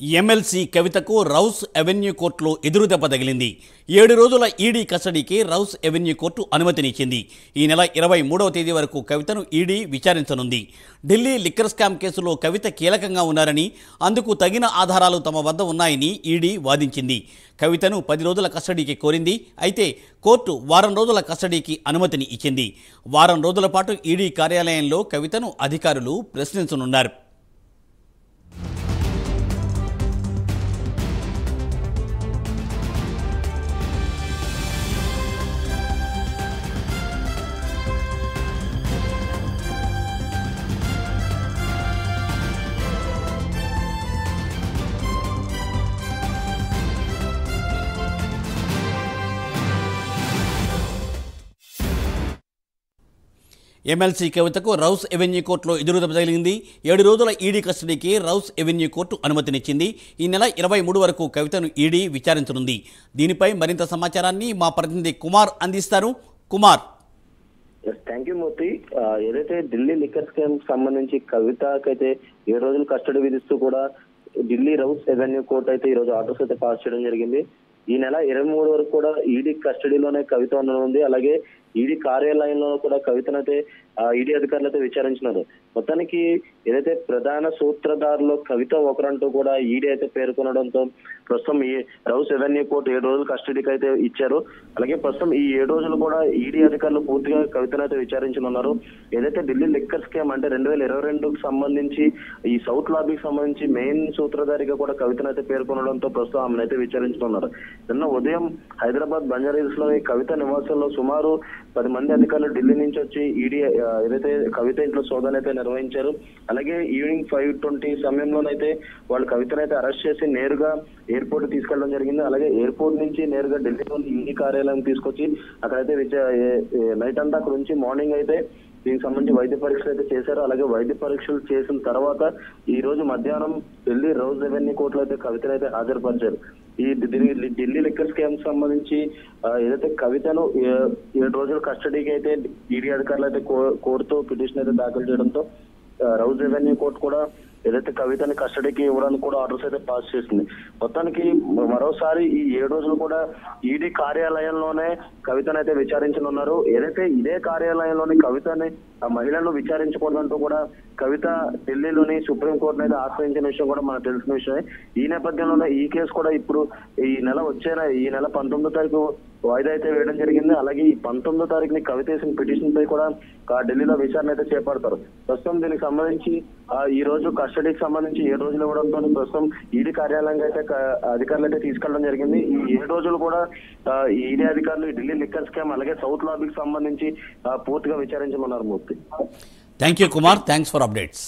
MLC కవితకు rows avenue కోర్టులో ఎదురుదెబ్బ తగిలింది. 7 రోజుల ఈడీ కస్టడీకి రౌస్ అవెన్యూ కోర్టు అనుమతినిచ్చింది. ఈ నెల 23వ తేదీ వరకు కవితను ఈడీ విచారించనుంది. ఢిల్లీ లిక్కర్ స్కామ్ కేసులో కవిత కీలకంగా ఉన్నారని, అందుకు తగిన ఆధారాలు తమ వద్ద ఉన్నాయని ఈడీ వాదించింది. కవితను 10 రోజుల కస్టడీకి కోరింది. అయితే కోర్టు వారం రోజుల కస్టడీకి అనుమతిని ఇచ్చింది. వారం రోజుల పాటు ఈడీ కార్యాలయంలో కవితను అధికారులు ప్రశ్నించనున్నారు. ఎమ్మెల్సీ కవితకు రౌస్ అవెన్యూ కోర్టులో ఎదురుదెబ్బ తగిలింది. 7 రోజుల ఈడీ కస్టడీకి రౌస్ అవెన్యూ కోర్టు అనుమతినిచ్చింది. ఈ నెల 23 వరకు కవితను ఈడీ విచారించనుంది. దీనిపై మరింత సమాచారాన్ని మా ప్రతినిధి కుమార్ అందిస్తారు. కుమార్. థ్యాంక్ యూ మూర్తి. ఏదైతే ఢిల్లీ లిక్కర్ స్కామ్ సంబంధించి కవితకైతే 7 రోజులు కస్టడీ విధిస్తూ కూడా ఢిల్లీ రౌస్ అవెన్యూ కోర్టు అయితే ఈ రోజు ఆర్డర్స్ అయితే పాస్ చేయడం జరిగింది. ఈ నెల 23 వరకు కూడా ఈడీ కస్టడీలోనే కవిత ఉండనుంది. అలాగే ఈడీ కార్యాలయంలో కూడా కవితనైతే ఈడీ అధికారులు అయితే విచారించినారు. మొత్తానికి ఏదైతే ప్రధాన సూత్రధారులో కవిత ఒకరంటూ కూడా ఈడీ అయితే పేర్కొనడంతో ప్రస్తుతం ఈ రౌస్ అవెన్యూ కోర్టు 7 రోజులు కస్టడీకి అయితే ఇచ్చారు. అలాగే ప్రస్తుతం ఈ 7 రోజులు కూడా ఈడీ అధికారులు పూర్తిగా కవితనైతే విచారించనున్నారు. ఏదైతే ఢిల్లీ లిక్కర్ స్కామ్ అంటే 2022కు సంబంధించి ఈ సౌత్ లాబీకి సంబంధించి మెయిన్ సూత్రధారిగా కూడా కవితనైతే పేర్కొనడంతో ప్రస్తుతం ఆమెనైతే విచారించుతున్నారు. నిన్న ఉదయం హైదరాబాద్ బంజారాహిల్స్ లో కవిత నివాసంలో సుమారు 10 మంది అధికారులు ఢిల్లీ నుంచి వచ్చి ఈడీ ఏదైతే కవిత ఇంట్లో శోధన అయితే నిర్వహించారు. అలాగే ఈవినింగ్ 5:20 సమయంలోనైతే వాళ్ళు కవితనైతే అరెస్ట్ చేసి నేరుగా ఎయిర్పోర్ట్ తీసుకెళ్లడం జరిగింది. అలాగే ఎయిర్పోర్ట్ నుంచి నేరుగా ఢిల్లీలోని ఈడీ కార్యాలయం తీసుకొచ్చి అక్కడైతే నైట్ అంతా అక్కడ నుంచి మార్నింగ్ అయితే దీనికి సంబంధించి వైద్య పరీక్షలు అయితే చేశారు. అలాగే వైద్య పరీక్షలు చేసిన తర్వాత ఈ రోజు మధ్యాహ్నం ఢిల్లీ రౌస్ అవెన్యూ కోర్టులో అయితే కవితను అయితే హాజరుపరిచారు. ఈ ఢిల్లీ లిక్కర్ స్కామ్ సంబంధించి ఏదైతే కవితను 7 రోజుల కస్టడీకి అయితే ఈడీ అధికారులు అయితే కోర్టుతో పిటిషన్ అయితే దాఖలు చేయడంతో రౌస్ అవెన్యూ కోర్టు కూడా ఏదైతే కవితని కస్టడీకి ఇవ్వడానికి కూడా ఆర్డర్స్ అయితే పాస్ చేసింది. మొత్తానికి మరోసారి ఈ 7 రోజులు కూడా ఈడీ కార్యాలయంలోనే కవితను అయితే విచారించనున్నారు. ఏదైతే ఇదే కార్యాలయంలోని కవితని ఆ మహిళను విచారించకూడదంటూ కూడా కవిత ఢిల్లీలోని సుప్రీంకోర్టును అయితే ఆశ్రయించిన విషయం కూడా మనకు తెలిసిన విషయమే. ఈ నేపథ్యంలోనే ఈ కేసు కూడా ఇప్పుడు ఈ నెల 19వ తారీఖు వాయిదా అయితే వేయడం జరిగింది. అలాగే ఈ 19వ తారీఖుని కవిత వేసిన పిటిషన్ పై కూడా ఢిల్లీలో విచారణ అయితే చేపడతారు. ప్రస్తుతం దీనికి సంబంధించి ఈ రోజు కస్టడీకి సంబంధించి 7 రోజులు ఇవ్వడంతో ప్రస్తుతం ఈడీ కార్యాలయంగా అయితే అధికారులు అయితే తీసుకెళ్లడం జరిగింది. ఈ 7 రోజులు కూడా ఈడీ అధికారులు ఢిల్లీ లిక్కర్ స్కామ్ అలాగే సౌత్ లాబీకి సంబంధించి పూర్తిగా విచారించమన్నారు Murthy. Thank you Kumar. Thanks for updates.